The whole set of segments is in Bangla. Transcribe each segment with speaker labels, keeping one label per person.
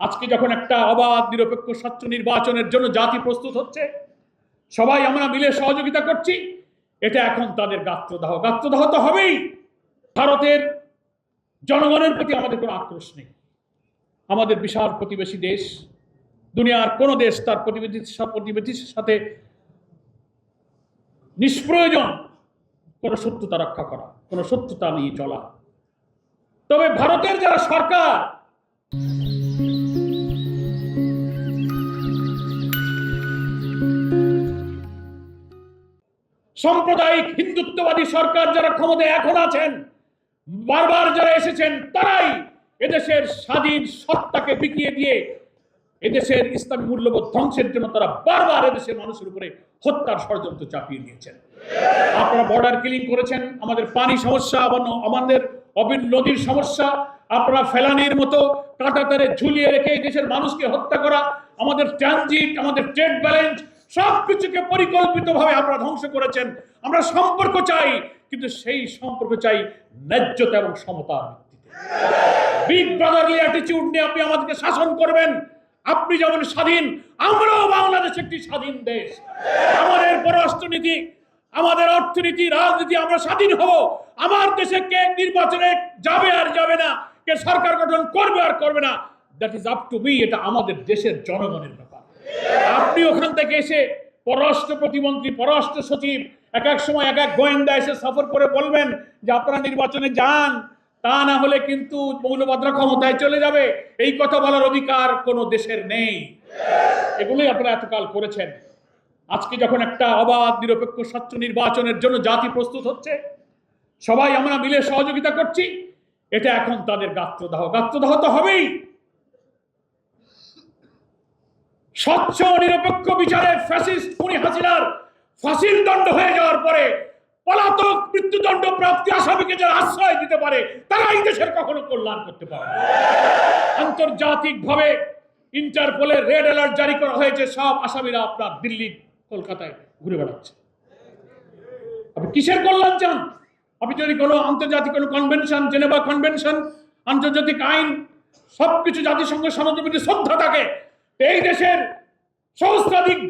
Speaker 1: আজকে যখন একটা অবাধ নিরপেক্ষ স্বচ্ছ নির্বাচনের জন্য জাতি প্রস্তুত হচ্ছে, সবাই আমরা মিলে সহযোগিতা করছি, এটা এখন তাদের গাত্রদাহ তো হবেই। ভারতের জনগণের প্রতি আমাদের কোনো আক্রোশ নেই। আমাদের বিশাল প্রতিবেশী দেশ, দুনিয়ার কোন দেশ তার প্রতিবেশীর সাথে নিষ্প্রয়োজন কোনো শত্রুতা রক্ষা করা, কোনো শত্রুতা নিয়ে চলা। তবে ভারতের যারা সরকার, সাম্প্রদায়িক হিন্দুত্ববাদী সরকার যারা ক্ষমতায় এখন আছেন, বারবার যারা এসেছেন, তারাই এদেশের স্বাধীন সত্তাকে বিকিয়ে দিয়ে এদেশের ইসলামী মূল্যবোধ ধ্বংসের জন্য তারা বারবার এদেশের মানুষের উপরে হত্যার ষড়যন্ত্র চাপিয়ে দিয়েছেন। আপনারা বর্ডার কিলিং করেছেন, আমাদের পানি সমস্যা, আমাদের নদীর সমস্যা, আপনারা ফেলানির মতো কাঁটাতারে ঝুলিয়ে রেখে দেশের মানুষকে হত্যা করা, আমাদের ট্রানজিট, আমাদের ট্রেড ব্যালেন্স সবকিছুকে পরিকল্পিতভাবে আপনারা ধ্বংস করেছেন। আমরা সম্পর্ক চাই, কিন্তু সেই সম্পর্ক চাই ন্যায্যতা এবং সমতার ভিত্তিতে। বিগ ব্রাদারলি অ্যাটিটিউড নিয়ে আপনি আমাদেরকে শাসন করবেন। আপনি যেমন স্বাধীন, আমরাও বাংলাদেশ একটি স্বাধীন দেশ। আমাদের পররাষ্ট্রনীতি, আমাদের অর্থনীতি, রাজনীতি, আমরা স্বাধীন হব। আমার দেশে কে নির্বাচনে যাবে আর যাবে না, কে সরকার গঠন করবে আর করবে না, that is up to me. এটা আমাদের দেশের জনগণের ব্যাপার। আপনি ওখান থেকে এসে পররাষ্ট্র প্রতিমন্ত্রী, পররাষ্ট্র সচিব, এক এক সময় এক এক গোয়েন্দা এসে সফর করে বলবেন যে আপনারা নির্বাচনে যান, তা না হলে কিন্তু মৌলবাদরা ক্ষমতায় চলে যাবে। এই কথা বলার অধিকার কোনো দেশের নেই। এগুলোই আপনারা এতকাল করেছেন। আজকে যখন একটা অবাধ নিরপেক্ষ স্বচ্ছ নির্বাচনের জন্য জাতি প্রস্তুত হচ্ছে, সবাই আমরা মিলে সহযোগিতা করছি, এটা এখন তাদের গাত্রদাহ তো হবেই। স্বচ্ছ নিরপেক্ষ বিচারে ফ্যাসিস্ট খুনি হাসিনার ফাঁসির দণ্ড হয়ে যাওয়ার পরে পলাতক মৃত্যুদণ্ড প্রাপ্তি আসামিকে যারা আশ্রয় দিতে পারে, তারা এই দেশের কখনো কল্যাণ করতে পারে। আন্তর্জাতিকভাবে ইন্টারপোলের রেড অ্যালার্ট জারি করা হয়েছে, সব আসামিরা আপনার দিল্লি, কলকাতায় ঘুরে বেড়াচ্ছে। আপনি কিসের কল্যাণ চান? আপনি যদি কোনো আন্তর্জাতিক কোনো কনভেনশন, জেনেভা কনভেনশন, আন্তর্জাতিক আইন, সবকিছু জাতিসংঘ সনদের প্রতি শ্রদ্ধা থাকে, এই দেশের সহস্রাধিক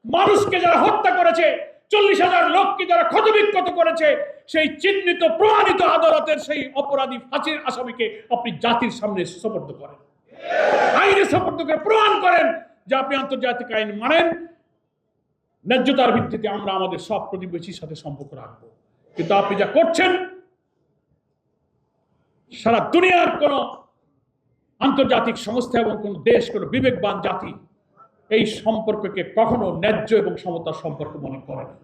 Speaker 1: মানুষকে যারা হত্যা করেছে, 40,000 লোককে যারা ক্ষতবিক্ষত করেছে, সেই চিহ্নিত প্রমাণিত আদালতের সেই অপরাধী ফাঁসির আসামিকে আপনি জাতির সামনে সুপর্দ করেন, আইনে সুপর্দ করে প্রমাণ করেন যে আপনি আন্তর্জাতিক আইন মানেন। ন্যায্যতার ভিত্তিতে আমরা আমাদের সব প্রতিবেশীর সাথে সম্পর্ক রাখবো। কিন্তু আপনি যা করছেন, সারা দুনিয়ার কোন আন্তর্জাতিক সংস্থা এবং কোন দেশ, কোন বিবেকবান জাতি এই সম্পর্ককে কখনো ন্যায্য এবং সমতার সম্পর্ক মনে করে না।